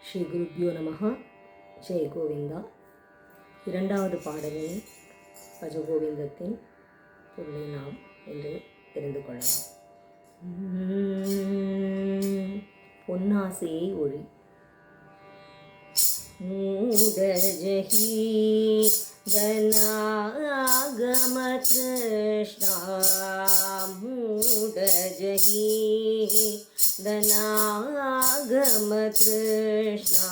ஸ்ரீ குருப்யோ நமஹ. ஜெய் கோவிந்தா. இரண்டாவது பாடலில் பஜகோவிந்தத்தின் பொருளை நாம் என்று தெரிந்து கொள்ளலாம். பொன்னாசையை ஒழி. மூடஜஹி தனாகம கிருஷ்ணா, மூடஜஹி தனாகம கிருஷ்ணா,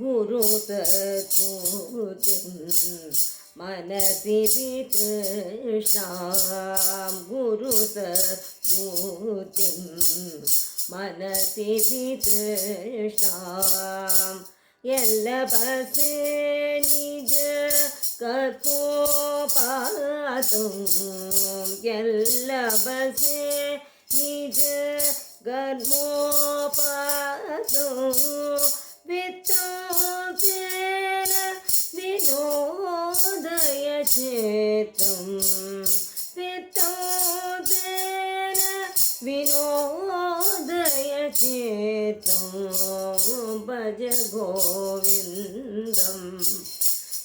குரு தத்பூதிம் मनसि वितृष्णां, गुरु तत्पूतिं मनसि वितृष्णां, यल्लभसे निज कर्पोपातुं, यल्लभसे निज कर्मोपातुं, वित्तोतेन विनोदय चित्तं, वित्तोतेन विनोदय चित्तं, भज गोविन्दं,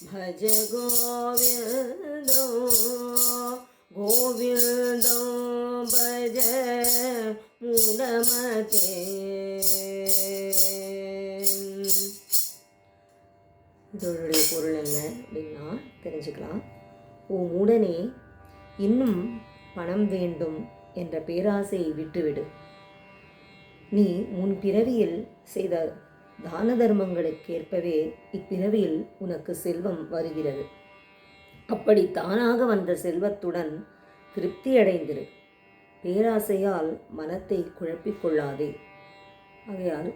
भज गोविन्दं, गोविन्दं भज मूढमते. இதோடைய பொருள் என்ன அப்படின்னா தெரிஞ்சுக்கலாம். ஓ மூடனே, இன்னும் பணம் வேண்டும் என்ற பேராசையை விட்டுவிடு. நீ முன் பிறவியில் செய்த தான தர்மங்களுக்கேற்பவே இப்பிறவியில் உனக்கு செல்வம் வருகிறது. அப்படி தானாக வந்த செல்வத்துடன் திருப்தி அடைந்திரு. பேராசையால் மனத்தை குழப்பிக்கொள்ளாதே. ஆகையால்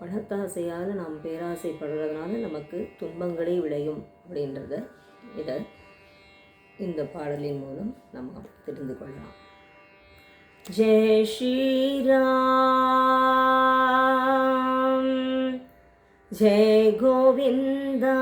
பணத்தாசையால் நாம் பேராசைப்படுறதுனால நமக்கு துன்பங்களே விளையும் அப்படின்றத இந்த பாடலின் மூலம் நம்ம தெரிந்து கொள்ளலாம். ஜெய் ஸ்ரீராம், ஜெய் கோவிந்தா.